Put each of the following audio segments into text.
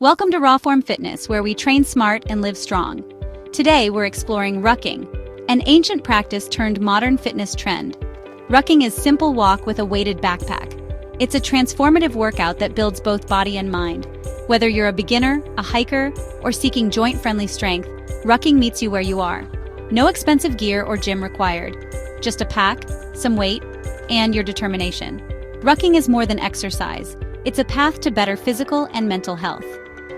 Welcome to Raw Form Fitness, where we train smart and live strong. Today, we're exploring rucking, an ancient practice turned modern fitness trend. Rucking is simple walk with a weighted backpack. It's a transformative workout that builds both body and mind. Whether you're a beginner, a hiker, or seeking joint-friendly strength, rucking meets you where you are. No expensive gear or gym required. Just a pack, some weight, and your determination. Rucking is more than exercise. It's a path to better physical and mental health.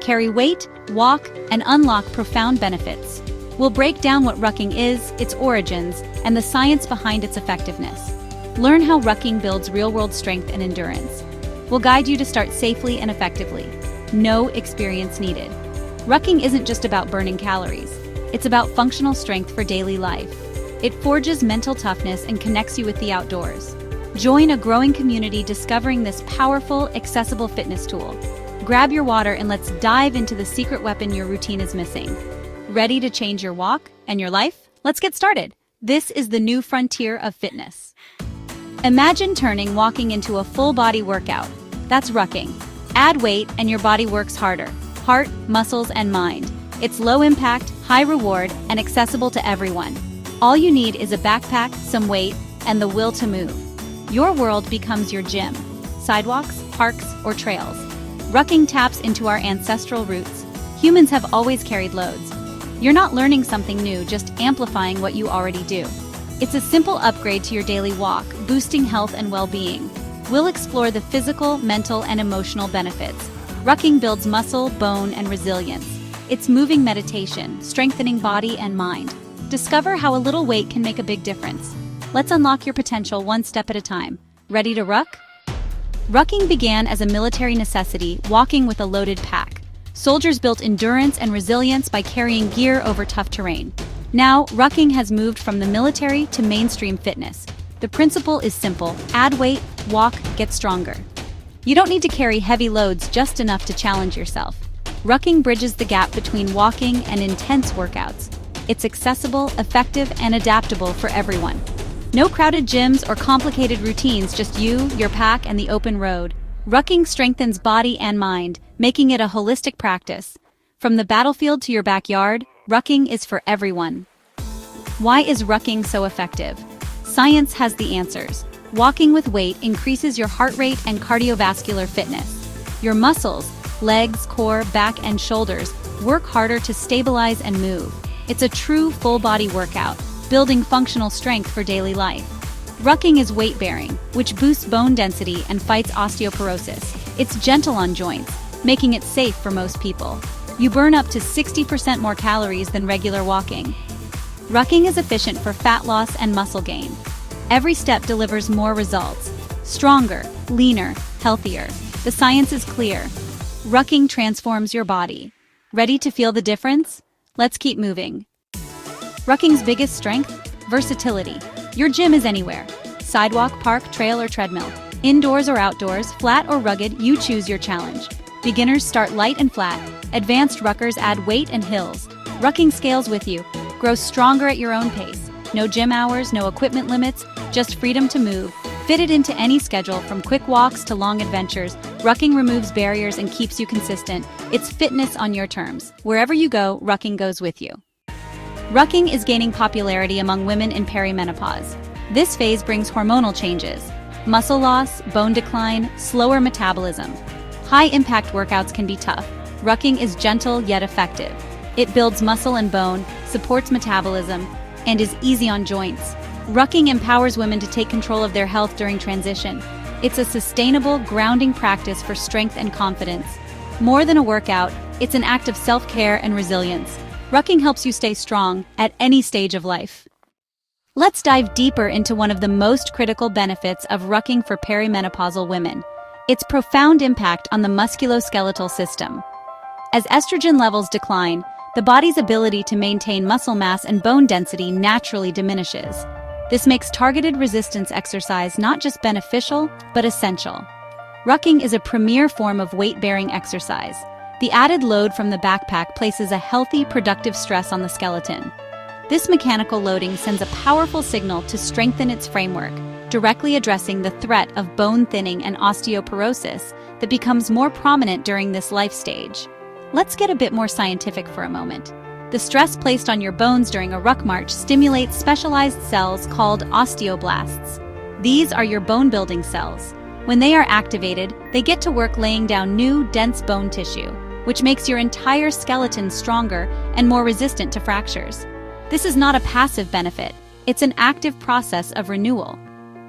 Carry weight, walk, and unlock profound benefits. We'll break down what rucking is, its origins, and the science behind its effectiveness. Learn how rucking builds real-world strength and endurance. We'll guide you to start safely and effectively. No experience needed. Rucking isn't just about burning calories. It's about functional strength for daily life. It forges mental toughness and connects you with the outdoors. Join a growing community discovering this powerful, accessible fitness tool. Grab your water and let's dive into the secret weapon your routine is missing. Ready to change your walk and your life? Let's get started. This is the new frontier of fitness. Imagine turning walking into a full-body workout. That's rucking. Add weight and your body works harder. Heart, muscles, and mind. It's low impact, high reward, and accessible to everyone. All you need is a backpack, some weight, and the will to move. Your world becomes your gym. Sidewalks, parks, or trails. Rucking taps into our ancestral roots. Humans have always carried loads. You're not learning something new, just amplifying what you already do. It's a simple upgrade to your daily walk, boosting health and well-being. We'll explore the physical, mental, and emotional benefits. Rucking builds muscle, bone, and resilience. It's moving meditation, strengthening body and mind. Discover how a little weight can make a big difference. Let's unlock your potential one step at a time. Ready to ruck? Rucking began as a military necessity, walking with a loaded pack. Soldiers built endurance and resilience by carrying gear over tough terrain. Now, rucking has moved from the military to mainstream fitness. The principle is simple: add weight, walk, get stronger. You don't need to carry heavy loads, just enough to challenge yourself. Rucking bridges the gap between walking and intense workouts. It's accessible, effective, and adaptable for everyone. No crowded gyms or complicated routines, just you, your pack, and the open road. Rucking strengthens body and mind, making it a holistic practice. From the battlefield to your backyard, rucking is for everyone. Why is rucking so effective? Science has the answers. Walking with weight increases your heart rate and cardiovascular fitness. Your muscles, legs, core, back, and shoulders work harder to stabilize and move. It's a true full-body workout, building functional strength for daily life. Rucking is weight-bearing, which boosts bone density and fights osteoporosis. It's gentle on joints, making it safe for most people. You burn up to 60% more calories than regular walking. Rucking is efficient for fat loss and muscle gain. Every step delivers more results. Stronger, leaner, healthier. The science is clear. Rucking transforms your body. Ready to feel the difference? Let's keep moving. Rucking's biggest strength? Versatility. Your gym is anywhere. Sidewalk, park, trail, or treadmill. Indoors or outdoors, flat or rugged, you choose your challenge. Beginners start light and flat. Advanced ruckers add weight and hills. Rucking scales with you. Grow stronger at your own pace. No gym hours, no equipment limits, just freedom to move. Fit it into any schedule, from quick walks to long adventures. Rucking removes barriers and keeps you consistent. It's fitness on your terms. Wherever you go, rucking goes with you. Rucking is gaining popularity among women in perimenopause. This phase brings hormonal changes, muscle loss, bone decline, slower metabolism. High-impact workouts can be tough. Rucking is gentle yet effective. It builds muscle and bone, supports metabolism, and is easy on joints. Rucking empowers women to take control of their health during transition. It's a sustainable, grounding practice for strength and confidence. More than a workout, it's an act of self-care and resilience. Rucking helps you stay strong at any stage of life. Let's dive deeper into one of the most critical benefits of rucking for perimenopausal women: its profound impact on the musculoskeletal system. As estrogen levels decline, the body's ability to maintain muscle mass and bone density naturally diminishes. This makes targeted resistance exercise not just beneficial, but essential. Rucking is a premier form of weight-bearing exercise. The added load from the backpack places a healthy, productive stress on the skeleton. This mechanical loading sends a powerful signal to strengthen its framework, directly addressing the threat of bone thinning and osteoporosis that becomes more prominent during this life stage. Let's get a bit more scientific for a moment. The stress placed on your bones during a ruck march stimulates specialized cells called osteoblasts. These are your bone-building cells. When they are activated, they get to work laying down new, dense bone tissue, which makes your entire skeleton stronger and more resistant to fractures. This is not a passive benefit, it's an active process of renewal.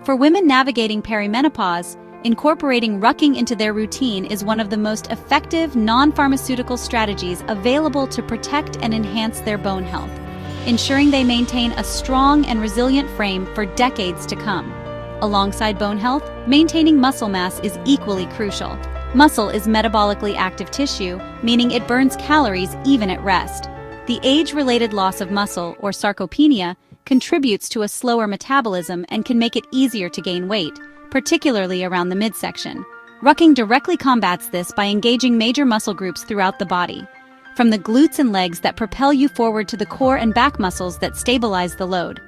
For women navigating perimenopause, incorporating rucking into their routine is one of the most effective non-pharmaceutical strategies available to protect and enhance their bone health, ensuring they maintain a strong and resilient frame for decades to come. Alongside bone health, maintaining muscle mass is equally crucial. Muscle is metabolically active tissue, meaning it burns calories even at rest. The age-related loss of muscle, or sarcopenia, contributes to a slower metabolism and can make it easier to gain weight, particularly around the midsection. Rucking directly combats this by engaging major muscle groups throughout the body, from the glutes and legs that propel you forward to the core and back muscles that stabilize the load.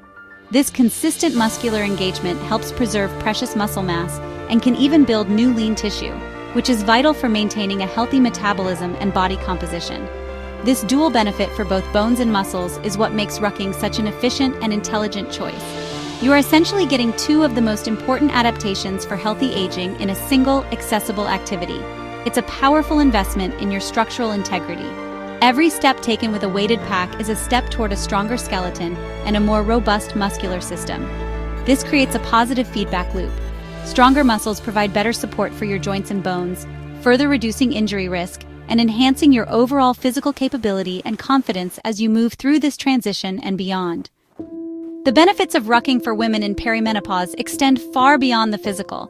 This consistent muscular engagement helps preserve precious muscle mass and can even build new lean tissue, which is vital for maintaining a healthy metabolism and body composition. This dual benefit for both bones and muscles is what makes rucking such an efficient and intelligent choice. You are essentially getting two of the most important adaptations for healthy aging in a single, accessible activity. It's a powerful investment in your structural integrity. Every step taken with a weighted pack is a step toward a stronger skeleton and a more robust muscular system. This creates a positive feedback loop. Stronger muscles provide better support for your joints and bones, further reducing injury risk and enhancing your overall physical capability and confidence as you move through this transition and beyond. The benefits of rucking for women in perimenopause extend far beyond the physical.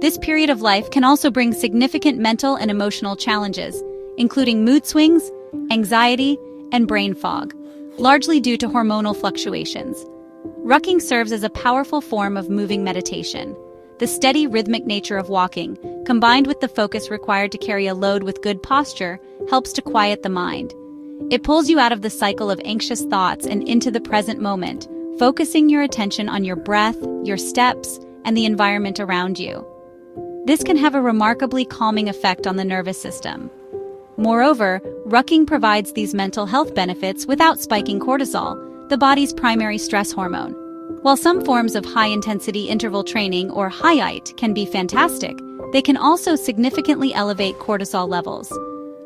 This period of life can also bring significant mental and emotional challenges, including mood swings, anxiety, and brain fog, largely due to hormonal fluctuations. Rucking serves as a powerful form of moving meditation. The steady, rhythmic nature of walking, combined with the focus required to carry a load with good posture, helps to quiet the mind. It pulls you out of the cycle of anxious thoughts and into the present moment, focusing your attention on your breath, your steps, and the environment around you. This can have a remarkably calming effect on the nervous system. Moreover, rucking provides these mental health benefits without spiking cortisol, the body's primary stress hormone. While some forms of high-intensity interval training, or HIIT, can be fantastic, they can also significantly elevate cortisol levels.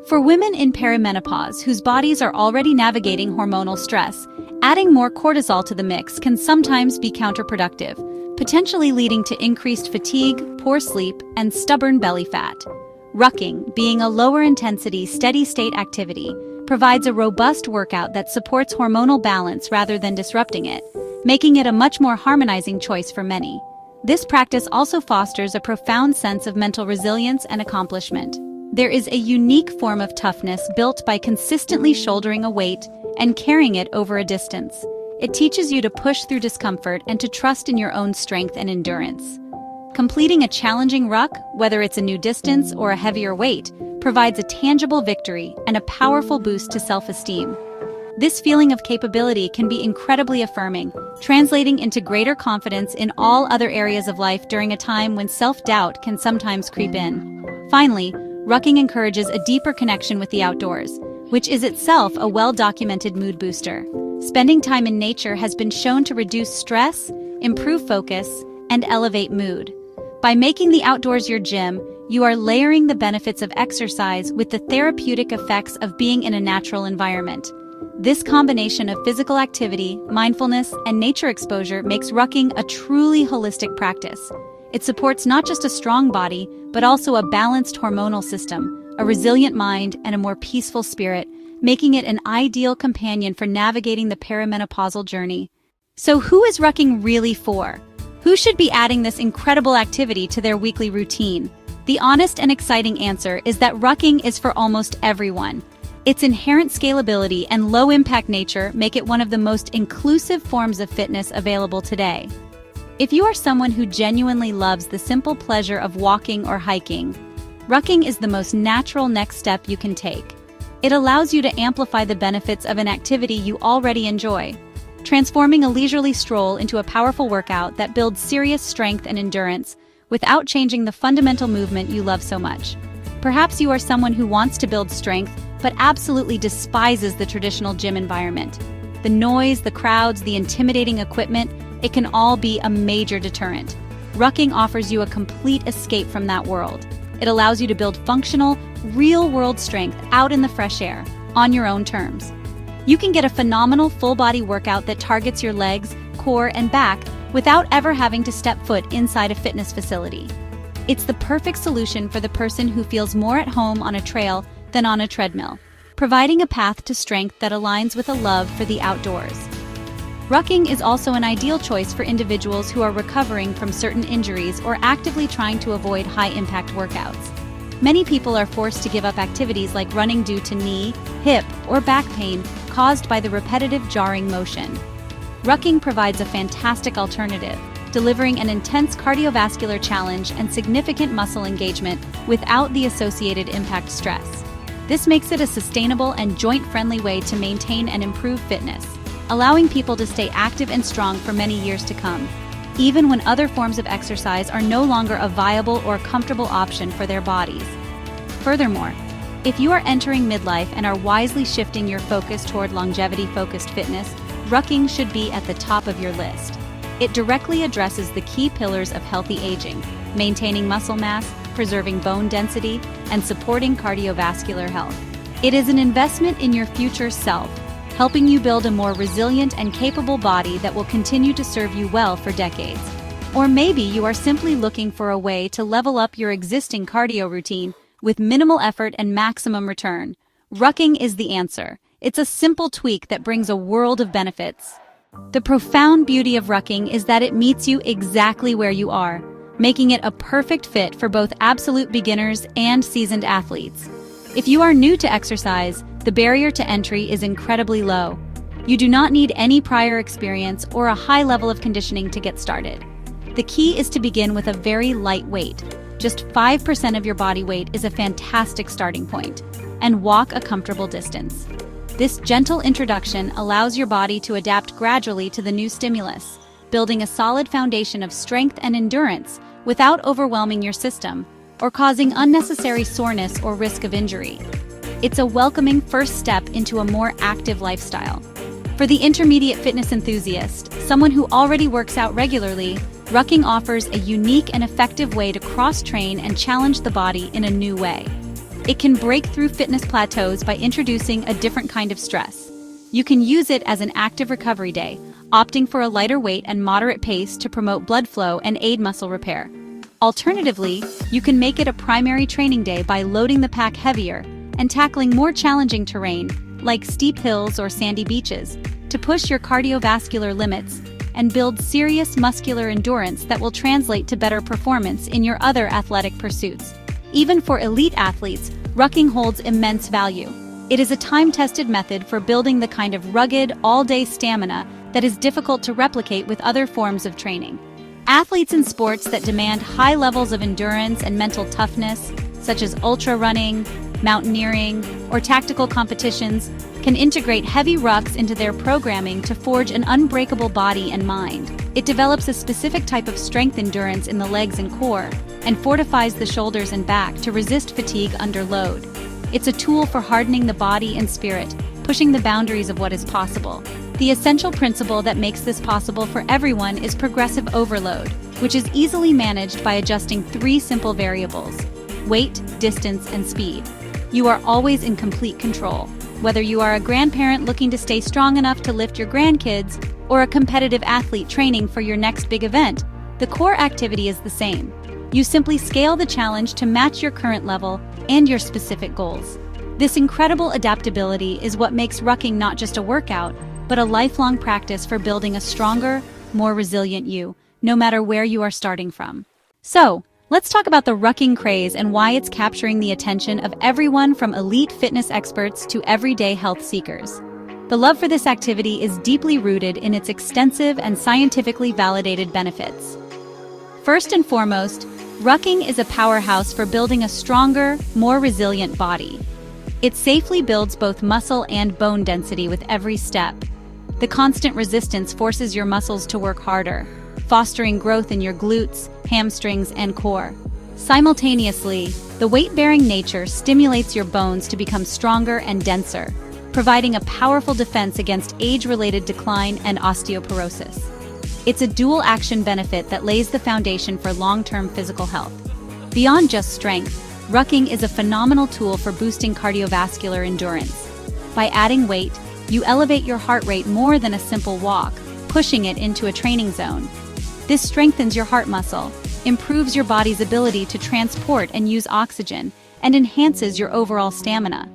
For women in perimenopause whose bodies are already navigating hormonal stress, adding more cortisol to the mix can sometimes be counterproductive, potentially leading to increased fatigue, poor sleep, and stubborn belly fat. Rucking, being a lower-intensity, steady-state activity, provides a robust workout that supports hormonal balance rather than disrupting it, making it a much more harmonizing choice for many. This practice also fosters a profound sense of mental resilience and accomplishment. There is a unique form of toughness built by consistently shouldering a weight and carrying it over a distance. It teaches you to push through discomfort and to trust in your own strength and endurance. Completing a challenging ruck, whether it's a new distance or a heavier weight, provides a tangible victory and a powerful boost to self-esteem. This feeling of capability can be incredibly affirming, translating into greater confidence in all other areas of life during a time when self-doubt can sometimes creep in. Finally, rucking encourages a deeper connection with the outdoors, which is itself a well-documented mood booster. Spending time in nature has been shown to reduce stress, improve focus, and elevate mood. By making the outdoors your gym, you are layering the benefits of exercise with the therapeutic effects of being in a natural environment. This combination of physical activity, mindfulness, and nature exposure makes rucking a truly holistic practice. It supports not just a strong body, but also a balanced hormonal system, a resilient mind, and a more peaceful spirit, making it an ideal companion for navigating the perimenopausal journey. So who is rucking really for? Who should be adding this incredible activity to their weekly routine? The honest and exciting answer is that rucking is for almost everyone. Its inherent scalability and low-impact nature make it one of the most inclusive forms of fitness available today. If you are someone who genuinely loves the simple pleasure of walking or hiking, rucking is the most natural next step you can take. It allows you to amplify the benefits of an activity you already enjoy, transforming a leisurely stroll into a powerful workout that builds serious strength and endurance without changing the fundamental movement you love so much. Perhaps you are someone who wants to build strength but absolutely despises the traditional gym environment. The noise, the crowds, the intimidating equipment, it can all be a major deterrent. Rucking offers you a complete escape from that world. It allows you to build functional, real-world strength out in the fresh air, on your own terms. You can get a phenomenal full-body workout that targets your legs, core, and back without ever having to step foot inside a fitness facility. It's the perfect solution for the person who feels more at home on a trail than on a treadmill, providing a path to strength that aligns with a love for the outdoors. Rucking is also an ideal choice for individuals who are recovering from certain injuries or actively trying to avoid high-impact workouts. Many people are forced to give up activities like running due to knee, hip, or back pain caused by the repetitive jarring motion. Rucking provides a fantastic alternative, delivering an intense cardiovascular challenge and significant muscle engagement without the associated impact stress. This makes it a sustainable and joint-friendly way to maintain and improve fitness, allowing people to stay active and strong for many years to come, even when other forms of exercise are no longer a viable or comfortable option for their bodies. Furthermore, if you are entering midlife and are wisely shifting your focus toward longevity-focused fitness, rucking should be at the top of your list. It directly addresses the key pillars of healthy aging, maintaining muscle mass, preserving bone density, and supporting cardiovascular health. It is an investment in your future self, helping you build a more resilient and capable body that will continue to serve you well for decades. Or maybe you are simply looking for a way to level up your existing cardio routine with minimal effort and maximum return. Rucking is the answer. It's a simple tweak that brings a world of benefits. The profound beauty of rucking is that it meets you exactly where you are, making it a perfect fit for both absolute beginners and seasoned athletes. If you are new to exercise, the barrier to entry is incredibly low. You do not need any prior experience or a high level of conditioning to get started. The key is to begin with a very light weight. Just 5% of your body weight is a fantastic starting point, and walk a comfortable distance. This gentle introduction allows your body to adapt gradually to the new stimulus, building a solid foundation of strength and endurance without overwhelming your system or causing unnecessary soreness or risk of injury. It's a welcoming first step into a more active lifestyle. For the intermediate fitness enthusiast, someone who already works out regularly, rucking offers a unique and effective way to cross-train and challenge the body in a new way. It can break through fitness plateaus by introducing a different kind of stress. You can use it as an active recovery day, opting for a lighter weight and moderate pace to promote blood flow and aid muscle repair. Alternatively, you can make it a primary training day by loading the pack heavier and tackling more challenging terrain, like steep hills or sandy beaches, to push your cardiovascular limits and build serious muscular endurance that will translate to better performance in your other athletic pursuits. Even for elite athletes, rucking holds immense value. It is a time-tested method for building the kind of rugged, all-day stamina that is difficult to replicate with other forms of training. Athletes in sports that demand high levels of endurance and mental toughness, such as ultra running, mountaineering, or tactical competitions, can integrate heavy rucks into their programming to forge an unbreakable body and mind. It develops a specific type of strength endurance in the legs and core, and fortifies the shoulders and back to resist fatigue under load. It's a tool for hardening the body and spirit, pushing the boundaries of what is possible. The essential principle that makes this possible for everyone is progressive overload, which is easily managed by adjusting 3 simple variables: weight, distance, and speed. You are always in complete control. Whether you are a grandparent looking to stay strong enough to lift your grandkids, or a competitive athlete training for your next big event, the core activity is the same. You simply scale the challenge to match your current level and your specific goals. This incredible adaptability is what makes rucking not just a workout, but a lifelong practice for building a stronger, more resilient you, no matter where you are starting from. So, let's talk about the rucking craze and why it's capturing the attention of everyone from elite fitness experts to everyday health seekers. The love for this activity is deeply rooted in its extensive and scientifically validated benefits. First and foremost, rucking is a powerhouse for building a stronger, more resilient body. It safely builds both muscle and bone density with every step. The constant resistance forces your muscles to work harder, fostering growth in your glutes, hamstrings, and core. Simultaneously, the weight-bearing nature stimulates your bones to become stronger and denser, providing a powerful defense against age-related decline and osteoporosis. It's a dual-action benefit that lays the foundation for long-term physical health. Beyond just strength, rucking is a phenomenal tool for boosting cardiovascular endurance. By adding weight, you elevate your heart rate more than a simple walk, pushing it into a training zone. This strengthens your heart muscle, improves your body's ability to transport and use oxygen, and enhances your overall stamina.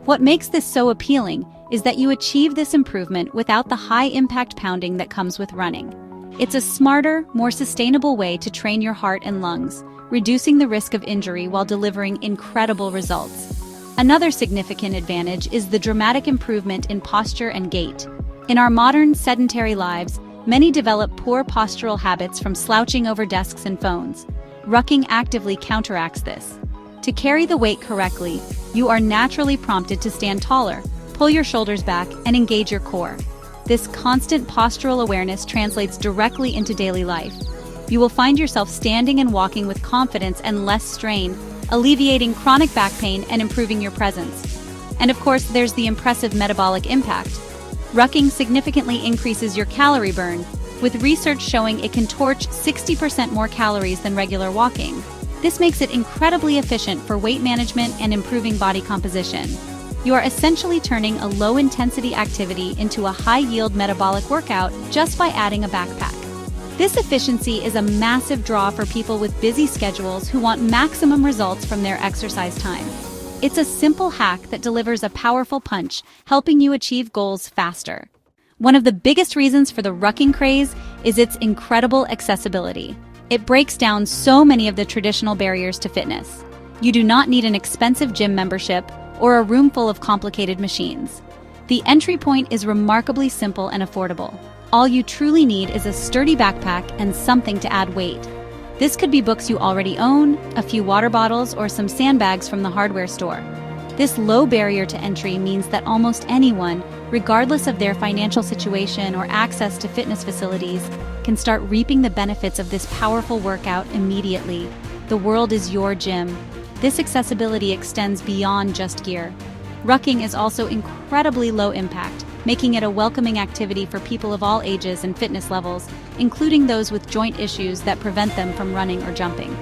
What makes this so appealing is that you achieve this improvement without the high-impact pounding that comes with running. It's a smarter, more sustainable way to train your heart and lungs, reducing the risk of injury while delivering incredible results. Another significant advantage is the dramatic improvement in posture and gait. In our modern, sedentary lives, many develop poor postural habits from slouching over desks and phones. Rucking actively counteracts this. To carry the weight correctly, you are naturally prompted to stand taller, pull your shoulders back, and engage your core. This constant postural awareness translates directly into daily life. You will find yourself standing and walking with confidence and less strain, alleviating chronic back pain and improving your presence. And of course, there's the impressive metabolic impact. Rucking significantly increases your calorie burn, with research showing it can torch 60% more calories than regular walking. This makes it incredibly efficient for weight management and improving body composition. You are essentially turning a low-intensity activity into a high-yield metabolic workout just by adding a backpack. This efficiency is a massive draw for people with busy schedules who want maximum results from their exercise time. It's a simple hack that delivers a powerful punch, helping you achieve goals faster. One of the biggest reasons for the rucking craze is its incredible accessibility. It breaks down so many of the traditional barriers to fitness. You do not need an expensive gym membership or a room full of complicated machines. The entry point is remarkably simple and affordable. All you truly need is a sturdy backpack and something to add weight. This could be books you already own, a few water bottles, or some sandbags from the hardware store. This low barrier to entry means that almost anyone, regardless of their financial situation or access to fitness facilities, can start reaping the benefits of this powerful workout immediately. The world is your gym. This accessibility extends beyond just gear. Rucking is also incredibly low impact, making it a welcoming activity for people of all ages and fitness levels, including those with joint issues that prevent them from running or jumping.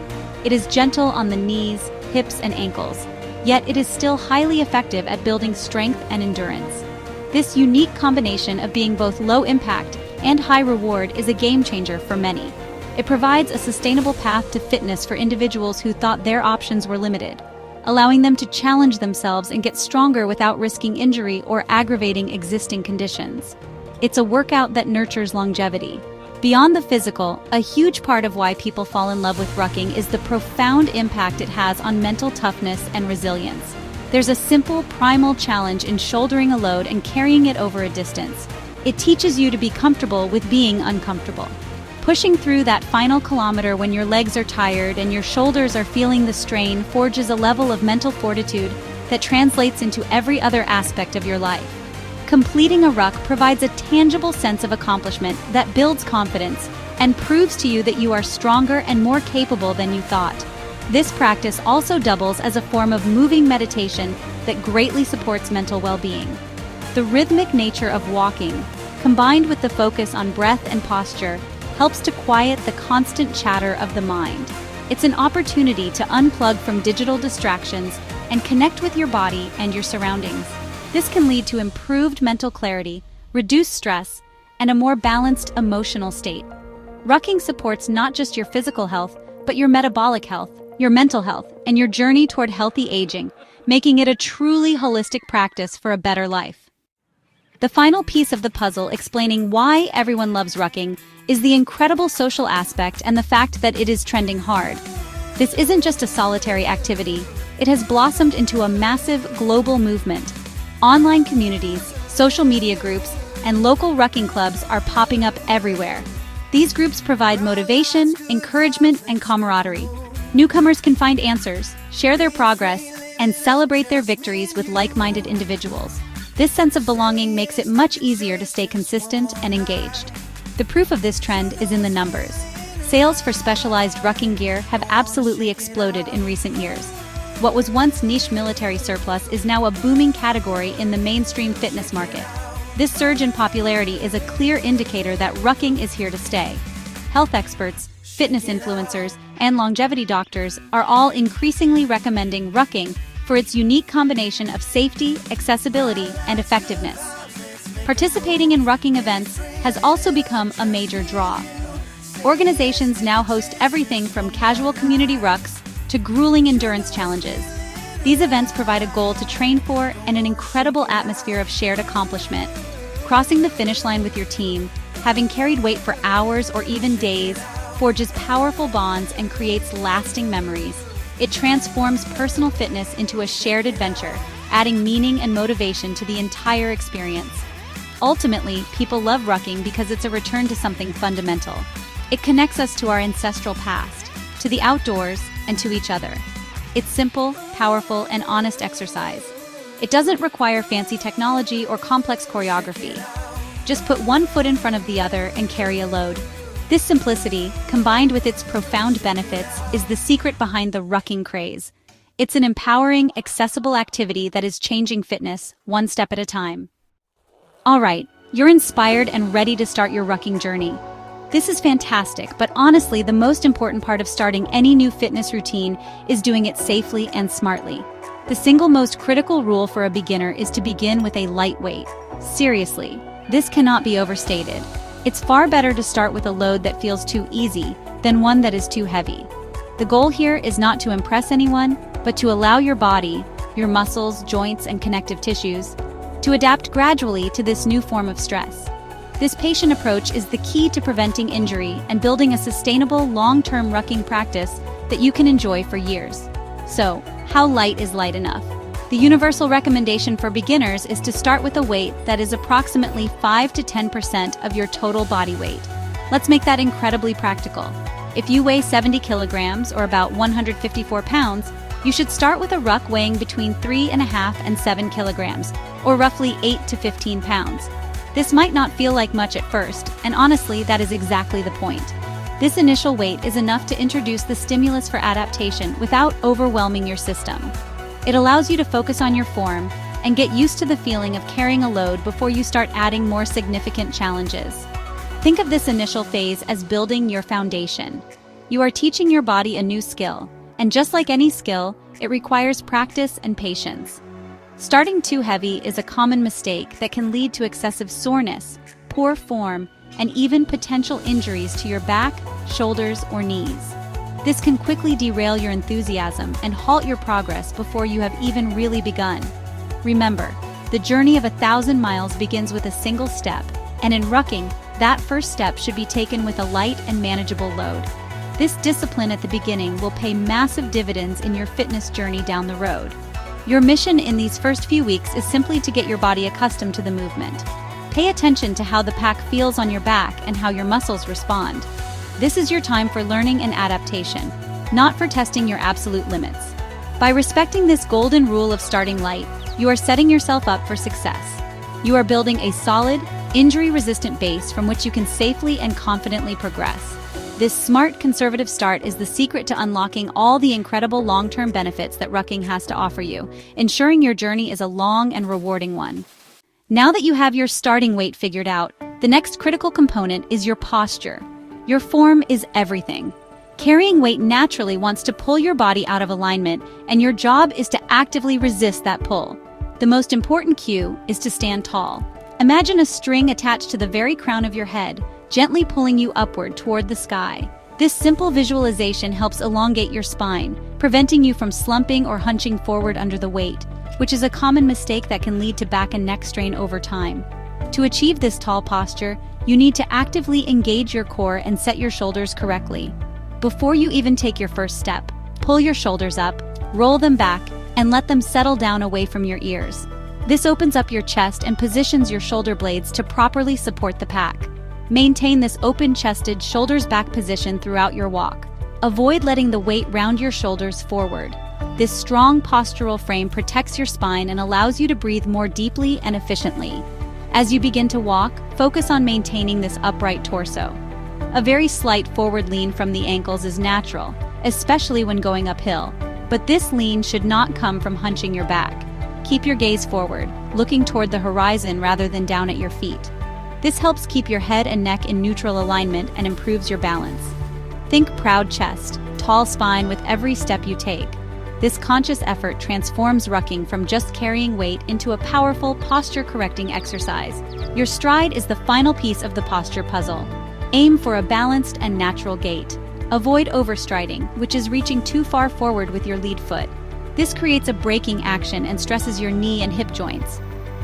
It is gentle on the knees, hips, and ankles, yet it is still highly effective at building strength and endurance. This unique combination of being both low impact and high reward is a game changer for many. It provides a sustainable path to fitness for individuals who thought their options were limited, allowing them to challenge themselves and get stronger without risking injury or aggravating existing conditions. It's a workout that nurtures longevity. Beyond the physical, a huge part of why people fall in love with rucking is the profound impact it has on mental toughness and resilience. There's a simple, primal challenge in shouldering a load and carrying it over a distance. It teaches you to be comfortable with being uncomfortable. Pushing through that final kilometer when your legs are tired and your shoulders are feeling the strain forges a level of mental fortitude that translates into every other aspect of your life. Completing a ruck provides a tangible sense of accomplishment that builds confidence and proves to you that you are stronger and more capable than you thought. This practice also doubles as a form of moving meditation that greatly supports mental well-being. The rhythmic nature of walking, combined with the focus on breath and posture, helps to quiet the constant chatter of the mind. It's an opportunity to unplug from digital distractions and connect with your body and your surroundings. This can lead to improved mental clarity, reduced stress, and a more balanced emotional state. Rucking supports not just your physical health, but your metabolic health, your mental health, and your journey toward healthy aging, making it a truly holistic practice for a better life. The final piece of the puzzle explaining why everyone loves rucking is the incredible social aspect and the fact that it is trending hard. This isn't just a solitary activity, it has blossomed into a massive global movement. Online communities, social media groups, and local rucking clubs are popping up everywhere. These groups provide motivation, encouragement, and camaraderie. Newcomers can find answers, share their progress, and celebrate their victories with like-minded individuals. This sense of belonging makes it much easier to stay consistent and engaged. The proof of this trend is in the numbers. Sales for specialized rucking gear have absolutely exploded in recent years. What was once niche military surplus is now a booming category in the mainstream fitness market. This surge in popularity is a clear indicator that rucking is here to stay. Health experts, fitness influencers, and longevity doctors are all increasingly recommending rucking for its unique combination of safety, accessibility, and effectiveness. Participating in rucking events has also become a major draw. Organizations now host everything from casual community rucks to grueling endurance challenges. These events provide a goal to train for and an incredible atmosphere of shared accomplishment. Crossing the finish line with your team, having carried weight for hours or even days, forges powerful bonds and creates lasting memories. It transforms personal fitness into a shared adventure, adding meaning and motivation to the entire experience. Ultimately, people love rucking because it's a return to something fundamental. It connects us to our ancestral past, to the outdoors, and to each other. It's simple, powerful, and honest exercise. It doesn't require fancy technology or complex choreography. Just put one foot in front of the other and carry a load. This simplicity, combined with its profound benefits, is the secret behind the rucking craze. It's an empowering, accessible activity that is changing fitness one step at a time. All right, you're inspired and ready to start your rucking journey. This is fantastic, but honestly, the most important part of starting any new fitness routine is doing it safely and smartly. The single most critical rule for a beginner is to begin with a light weight. Seriously, this cannot be overstated. It's far better to start with a load that feels too easy than one that is too heavy. The goal here is not to impress anyone, but to allow your body, your muscles, joints, and connective tissues to adapt gradually to this new form of stress. This patient approach is the key to preventing injury and building a sustainable, long-term rucking practice that you can enjoy for years. So, how light is light enough? The universal recommendation for beginners is to start with a weight that is approximately 5 to 10% of your total body weight. Let's make that incredibly practical. If you weigh 70 kilograms or about 154 pounds, you should start with a ruck weighing between 3.5 and 7 kilograms, or roughly 8 to 15 pounds. This might not feel like much at first, and honestly, that is exactly the point. This initial weight is enough to introduce the stimulus for adaptation without overwhelming your system. It allows you to focus on your form and get used to the feeling of carrying a load before you start adding more significant challenges. Think of this initial phase as building your foundation. You are teaching your body a new skill, and just like any skill, it requires practice and patience. Starting too heavy is a common mistake that can lead to excessive soreness, poor form, and even potential injuries to your back, shoulders, or knees. This can quickly derail your enthusiasm and halt your progress before you have even really begun. Remember, the journey of 1,000 miles begins with a single step, and in rucking, that first step should be taken with a light and manageable load. This discipline at the beginning will pay massive dividends in your fitness journey down the road. Your mission in these first few weeks is simply to get your body accustomed to the movement. Pay attention to how the pack feels on your back and how your muscles respond. This is your time for learning and adaptation, not for testing your absolute limits. By respecting this golden rule of starting light, you are setting yourself up for success. You are building a solid, injury-resistant base from which you can safely and confidently progress. This smart, conservative start is the secret to unlocking all the incredible long-term benefits that rucking has to offer you, ensuring your journey is a long and rewarding one. Now that you have your starting weight figured out, the next critical component is your posture. Your form is everything. Carrying weight naturally wants to pull your body out of alignment, and your job is to actively resist that pull. The most important cue is to stand tall. Imagine a string attached to the very crown of your head, gently pulling you upward toward the sky. This simple visualization helps elongate your spine, preventing you from slumping or hunching forward under the weight, which is a common mistake that can lead to back and neck strain over time. To achieve this tall posture, you need to actively engage your core and set your shoulders correctly. Before you even take your first step, pull your shoulders up, roll them back, and let them settle down away from your ears. This opens up your chest and positions your shoulder blades to properly support the pack. Maintain this open-chested, shoulders-back position throughout your walk. Avoid letting the weight round your shoulders forward. This strong postural frame protects your spine and allows you to breathe more deeply and efficiently. As you begin to walk, focus on maintaining this upright torso. A very slight forward lean from the ankles is natural, especially when going uphill, but this lean should not come from hunching your back. Keep your gaze forward, looking toward the horizon rather than down at your feet. This helps keep your head and neck in neutral alignment and improves your balance. Think proud chest, tall spine with every step you take. This conscious effort transforms rucking from just carrying weight into a powerful posture-correcting exercise. Your stride is the final piece of the posture puzzle. Aim for a balanced and natural gait. Avoid overstriding, which is reaching too far forward with your lead foot. This creates a braking action and stresses your knee and hip joints.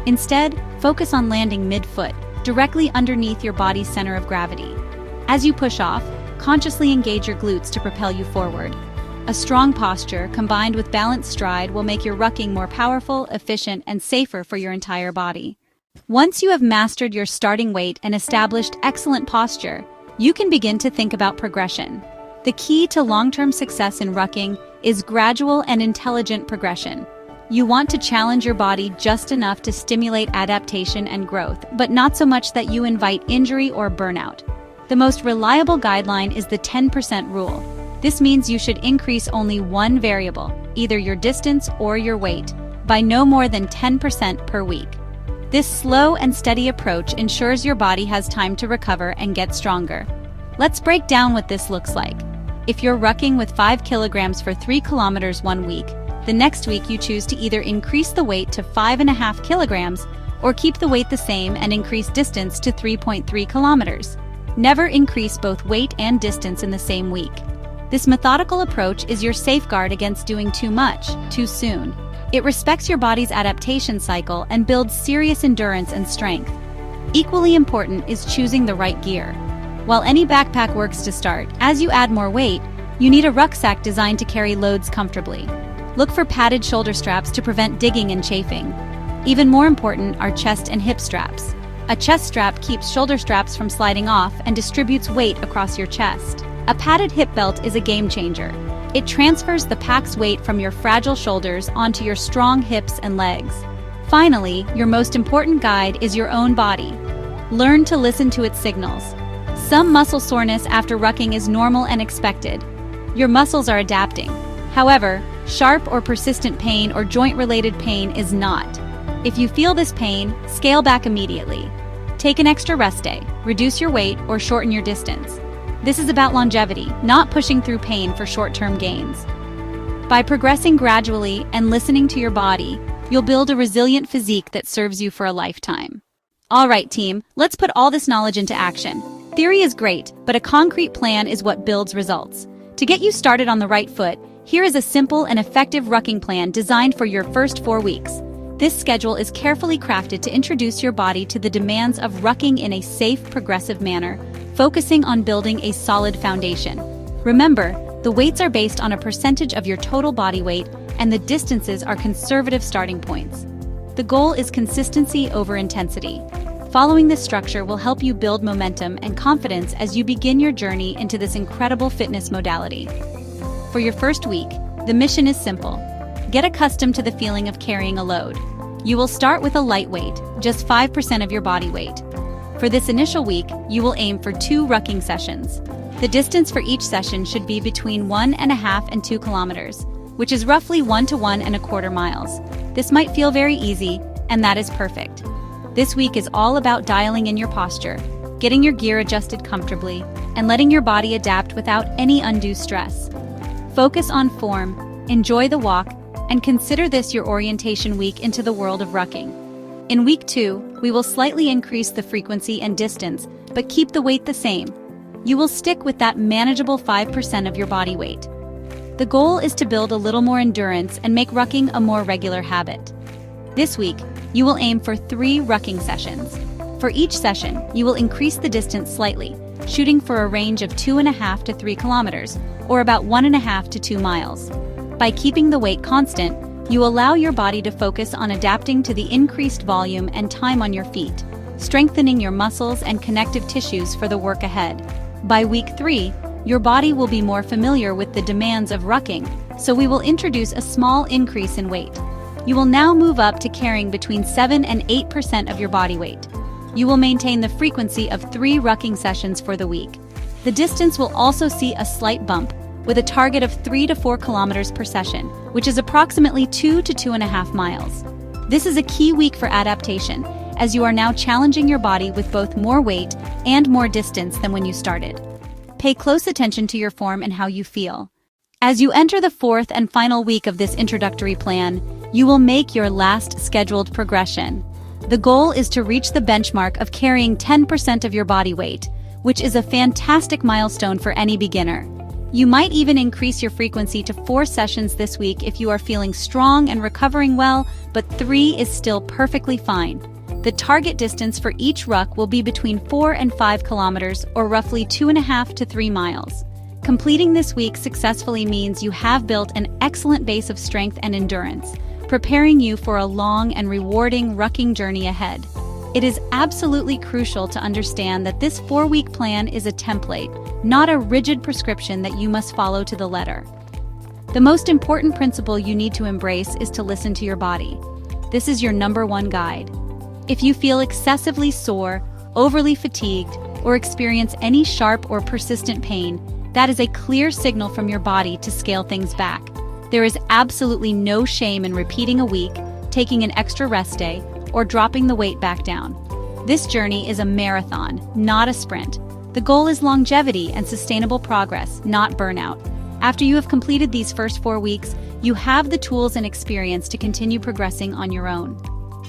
Instead, focus on landing mid-foot, directly underneath your body's center of gravity. As you push off, consciously engage your glutes to propel you forward. A strong posture, combined with balanced stride, will make your rucking more powerful, efficient, and safer for your entire body. Once you have mastered your starting weight and established excellent posture, you can begin to think about progression. The key to long-term success in rucking is gradual and intelligent progression. You want to challenge your body just enough to stimulate adaptation and growth, but not so much that you invite injury or burnout. The most reliable guideline is the 10% rule. This means you should increase only one variable, either your distance or your weight, by no more than 10% per week. This slow and steady approach ensures your body has time to recover and get stronger. Let's break down what this looks like. If you're rucking with 5 kilograms for 3 kilometers one week, the next week you choose to either increase the weight to 5.5 kilograms or keep the weight the same and increase distance to 3.3 kilometers. Never increase both weight and distance in the same week. This methodical approach is your safeguard against doing too much, too soon. It respects your body's adaptation cycle and builds serious endurance and strength. Equally important is choosing the right gear. While any backpack works to start, as you add more weight, you need a rucksack designed to carry loads comfortably. Look for padded shoulder straps to prevent digging and chafing. Even more important are chest and hip straps. A chest strap keeps shoulder straps from sliding off and distributes weight across your chest. A padded hip belt is a game changer. It transfers the pack's weight from your fragile shoulders onto your strong hips and legs. Finally, your most important guide is your own body. Learn to listen to its signals. Some muscle soreness after rucking is normal and expected. Your muscles are adapting. However, sharp or persistent pain or joint-related pain is not. If you feel this pain, scale back immediately. Take an extra rest day, reduce your weight, or shorten your distance. This is about longevity, not pushing through pain for short-term gains. By progressing gradually and listening to your body, you'll build a resilient physique that serves you for a lifetime. All right, team, let's put all this knowledge into action. Theory is great, but a concrete plan is what builds results. To get you started on the right foot, here is a simple and effective rucking plan designed for your first 4 weeks. This schedule is carefully crafted to introduce your body to the demands of rucking in a safe, progressive manner, focusing on building a solid foundation. Remember, the weights are based on a percentage of your total body weight, and the distances are conservative starting points. The goal is consistency over intensity. Following this structure will help you build momentum and confidence as you begin your journey into this incredible fitness modality. For your first week, the mission is simple. Get accustomed to the feeling of carrying a load. You will start with a light weight, just 5% of your body weight. For this initial week, you will aim for 2 rucking sessions. The distance for each session should be between 1.5 and 2 kilometers, which is roughly 1 to 1.25 miles. This might feel very easy, and that is perfect. This week is all about dialing in your posture, getting your gear adjusted comfortably, and letting your body adapt without any undue stress. Focus on form, enjoy the walk, and consider this your orientation week into the world of rucking. In week 2, we will slightly increase the frequency and distance, but keep the weight the same. You will stick with that manageable 5% of your body weight. The goal is to build a little more endurance and make rucking a more regular habit. This week, you will aim for 3 rucking sessions. For each session, you will increase the distance slightly, shooting for a range of 2.5 to 3 kilometers, or about 1.5 to 2 miles. By keeping the weight constant, you allow your body to focus on adapting to the increased volume and time on your feet, strengthening your muscles and connective tissues for the work ahead. By week 3, your body will be more familiar with the demands of rucking, so we will introduce a small increase in weight. You will now move up to carrying between 7 and 8% of your body weight. You will maintain the frequency of 3 rucking sessions for the week. The distance will also see a slight bump, with a target of 3 to 4 kilometers per session, which is approximately 2 to 2.5 miles. This is a key week for adaptation, as you are now challenging your body with both more weight and more distance than when you started. Pay close attention to your form and how you feel. As you enter the fourth and final week of this introductory plan, you will make your last scheduled progression. The goal is to reach the benchmark of carrying 10% of your body weight, which is a fantastic milestone for any beginner. You might even increase your frequency to 4 sessions this week if you are feeling strong and recovering well, but 3 is still perfectly fine. The target distance for each ruck will be between 4 and 5 kilometers, or roughly 2.5 to 3 miles. Completing this week successfully means you have built an excellent base of strength and endurance, preparing you for a long and rewarding rucking journey ahead. It is absolutely crucial to understand that this 4-week plan is a template, not a rigid prescription that you must follow to the letter. The most important principle you need to embrace is to listen to your body. This is your #1 guide. If you feel excessively sore, overly fatigued, or experience any sharp or persistent pain, that is a clear signal from your body to scale things back. There is absolutely no shame in repeating a week, taking an extra rest day, or dropping the weight back down. This journey is a marathon, not a sprint. The goal is longevity and sustainable progress, not burnout. After you have completed these first 4 weeks, you have the tools and experience to continue progressing on your own.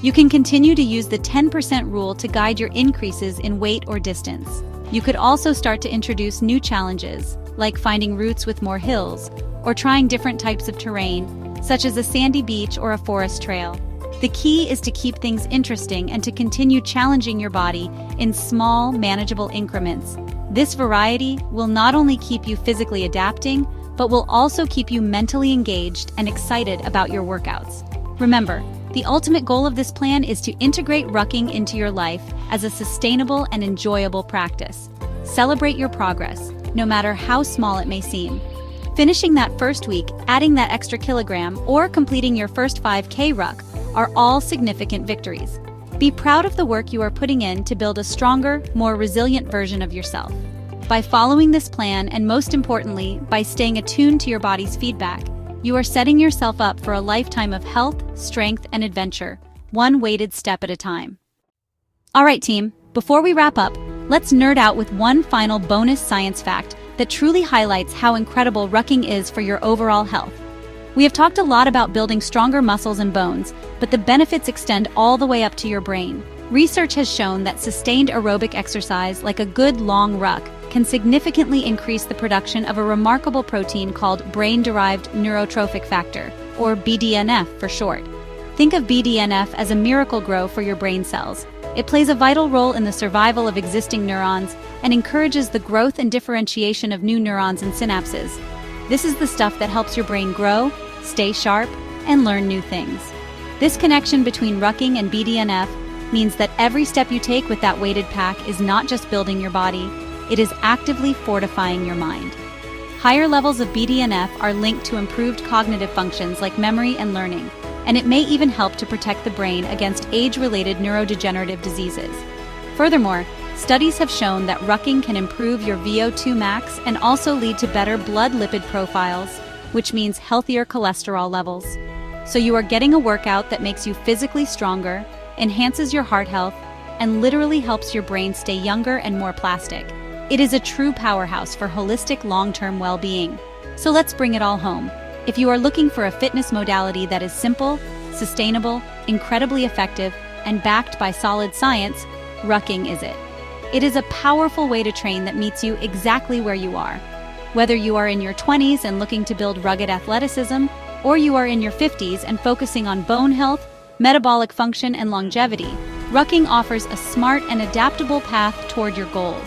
You can continue to use the 10% rule to guide your increases in weight or distance. You could also start to introduce new challenges, like finding routes with more hills, or trying different types of terrain, such as a sandy beach or a forest trail. The key is to keep things interesting and to continue challenging your body in small, manageable increments. This variety will not only keep you physically adapting, but will also keep you mentally engaged and excited about your workouts. Remember, the ultimate goal of this plan is to integrate rucking into your life as a sustainable and enjoyable practice. Celebrate your progress, no matter how small it may seem. Finishing that first week, adding that extra kilogram, or completing your first 5K ruck are all significant victories. Be proud of the work you are putting in to build a stronger, more resilient version of yourself. By following this plan, and most importantly, by staying attuned to your body's feedback, you are setting yourself up for a lifetime of health, strength, and adventure, one weighted step at a time. All right, team, before we wrap up, let's nerd out with one final bonus science fact that truly highlights how incredible rucking is for your overall health. We have talked a lot about building stronger muscles and bones, but the benefits extend all the way up to your brain. Research has shown that sustained aerobic exercise, like a good long ruck, can significantly increase the production of a remarkable protein called brain-derived neurotrophic factor, or BDNF for short. Think of BDNF as a miracle grow for your brain cells. It plays a vital role in the survival of existing neurons and encourages the growth and differentiation of new neurons and synapses. This is the stuff that helps your brain grow, stay sharp, and learn new things. This connection between rucking and BDNF means that every step you take with that weighted pack is not just building your body, it is actively fortifying your mind. Higher levels of BDNF are linked to improved cognitive functions like memory and learning, and it may even help to protect the brain against age-related neurodegenerative diseases. Furthermore, studies have shown that rucking can improve your VO2 max and also lead to better blood lipid profiles, which means healthier cholesterol levels. So you are getting a workout that makes you physically stronger, enhances your heart health, and literally helps your brain stay younger and more plastic. It is a true powerhouse for holistic long-term well-being. So let's bring it all home. If you are looking for a fitness modality that is simple, sustainable, incredibly effective, and backed by solid science, rucking is it. It is a powerful way to train that meets you exactly where you are. Whether you are in your 20s and looking to build rugged athleticism, or you are in your 50s and focusing on bone health, metabolic function, and longevity, rucking offers a smart and adaptable path toward your goals.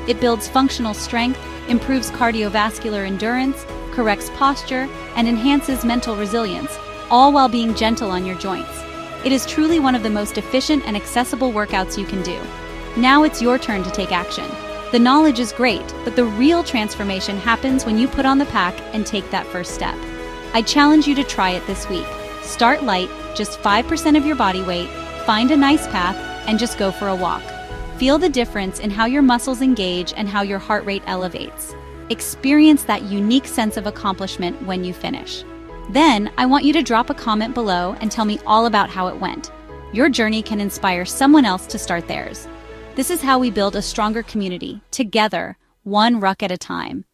It builds functional strength, improves cardiovascular endurance, corrects posture, and enhances mental resilience, all while being gentle on your joints. It is truly one of the most efficient and accessible workouts you can do. Now it's your turn to take action. The knowledge is great, but the real transformation happens when you put on the pack and take that first step. I challenge you to try it this week. Start light, just 5% of your body weight, find a nice path, and just go for a walk. Feel the difference in how your muscles engage and how your heart rate elevates. Experience that unique sense of accomplishment when you finish. Then, I want you to drop a comment below and tell me all about how it went. Your journey can inspire someone else to start theirs. This is how we build a stronger community, together, one ruck at a time.